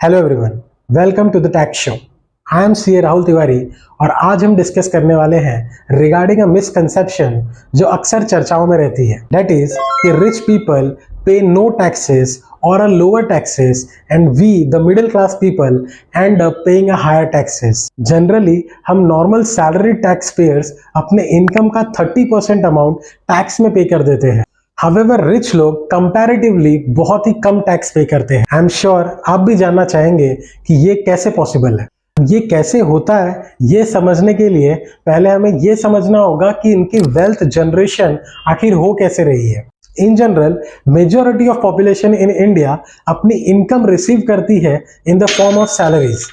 Hello everyone, welcome to the tax show. I am C Rahul Tiwari और आज हम discuss करने वाले हैं रिगार्डिंग अ मिसकंसेप्शन जो अक्सर चर्चाओं में रहती है। दैट इज कि rich people pay no taxes और a lower taxes and we the middle class people end up paying a higher taxes. Generally हम नॉर्मल सैलरी टैक्स पेयर्स अपने इनकम का 30% अमाउंट टैक्स में पे कर देते हैं। However, रिच लोग कंपैरेटिवली बहुत ही कम टैक्स पे करते हैं। आई एम श्योर आप भी जानना चाहेंगे कि ये कैसे पॉसिबल है, ये कैसे होता है। ये समझने के लिए पहले हमें ये समझना होगा कि इनकी वेल्थ जनरेशन आखिर हो कैसे रही है। In general majority of population in India अपनी इनकम रिसीव करती है in the form of salaries,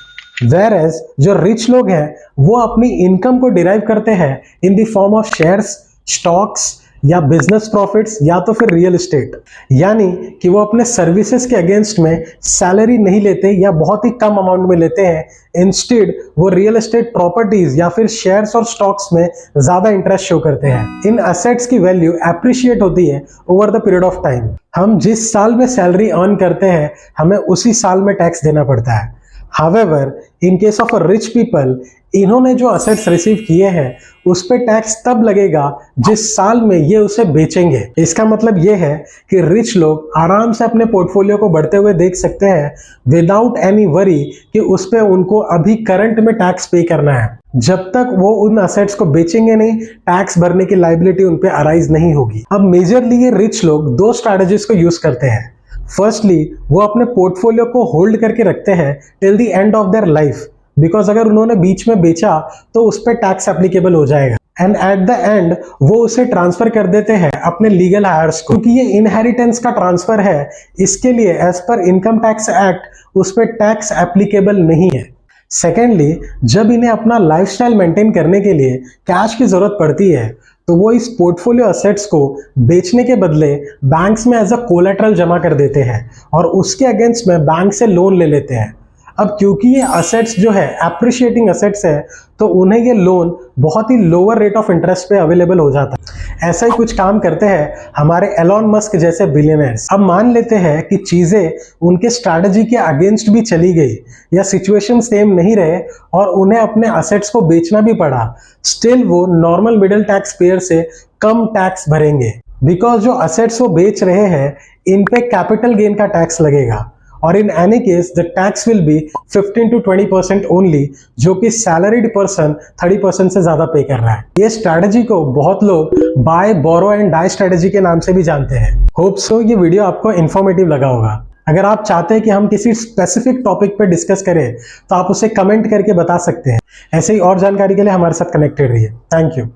whereas जो रिच लोग हैं वो अपनी इनकम को डिराइव करते हैं in the form of shares, stocks या बिजनेस प्रॉफिट्स या तो फिर रियल एस्टेट। यानी कि वो अपने सर्विसेज के अगेंस्ट में सैलरी नहीं लेते या बहुत ही कम अमाउंट में लेते हैं। इंस्टेड वो रियल एस्टेट प्रॉपर्टीज या फिर शेयर्स और स्टॉक्स में ज्यादा इंटरेस्ट शो करते हैं। इन असेट्स की वैल्यू एप्रिशिएट होती है over the period of time. हम जिस साल में सैलरी अर्न करते हैं हमें उसी साल में टैक्स देना पड़ता है। However, in case of a rich people, इन्होंने जो असेट्स रिसीव किए हैं उस पे टैक्स तब लगेगा जिस साल में ये उसे बेचेंगे। इसका मतलब ये है कि रिच लोग आराम से अपने पोर्टफोलियो को बढ़ते हुए देख सकते हैं विदाउट एनी वरी कि उस पे उनको अभी करंट में टैक्स पे करना है। जब तक वो उन असेट्स को बेचेंगे नहीं, टैक्स भरने की लायबिलिटी उन पे अराइज नहीं होगी। अब मेजरली ये रिच लोग दो स्ट्रैटेजीज को यूज करते हैं। फर्स्टली वो अपने पोर्टफोलियो को होल्ड करके रखते हैं till the end of their life, because अगर उन्होंने बीच में बेचा तो उस पर टैक्स एप्लीकेबल हो जाएगा। एंड एट द एंड वो उसे ट्रांसफर कर देते हैं अपने लीगल हायर्स को, क्योंकि ये इनहेरिटेंस का ट्रांसफर है। इसके लिए as per income tax act उस पर टैक्स एप्लीकेबल नहीं है। सेकेंडली, जब इन्हें अपना लाइफस्टाइल मेंटेन करने के लिए कैश की जरूरत पड़ती है तो वो इस पोर्टफोलियो असेट्स को बेचने के बदले बैंक्स में एज अ कोलैटरल जमा कर देते हैं और उसके अगेंस्ट में बैंक से लोन ले लेते हैं। अब क्योंकि ये असेट्स जो है एप्रिशिएटिंग असेट्स है तो उन्हें ये लोन बहुत ही लोअर रेट ऑफ इंटरेस्ट पे अवेलेबल हो जाता है। ऐसा ही कुछ काम करते हैं हमारे एलॉन मस्क जैसे बिलियनर्स। अब मान लेते हैं कि चीजें उनके स्ट्रैटेजी के अगेंस्ट भी चली गई या सिचुएशन सेम नहीं रहे और उन्हें अपने असेट्स को बेचना भी पड़ा, स्टिल वो नॉर्मल मिडिल टैक्स पेयर से कम टैक्स भरेंगे, बिकॉज जो असेट्स वो बेच रहे हैं इन पे कैपिटल गेन का टैक्स लगेगा। और in any case the tax will be 15 to 20% only, जो कि सैलरीड पर्सन 30% से ज्यादा पे कर रहा है। ये स्ट्रैटेजी को बहुत लोग buy borrow and die strategy के नाम से भी जानते हैं। होप सो ये वीडियो आपको इंफॉर्मेटिव लगा होगा। अगर आप चाहते हैं कि हम किसी स्पेसिफिक टॉपिक पे डिस्कस करें तो आप उसे कमेंट करके बता सकते हैं। ऐसे ही और जानकारी के लिए हमारे साथ कनेक्टेड रहिए। Thank you.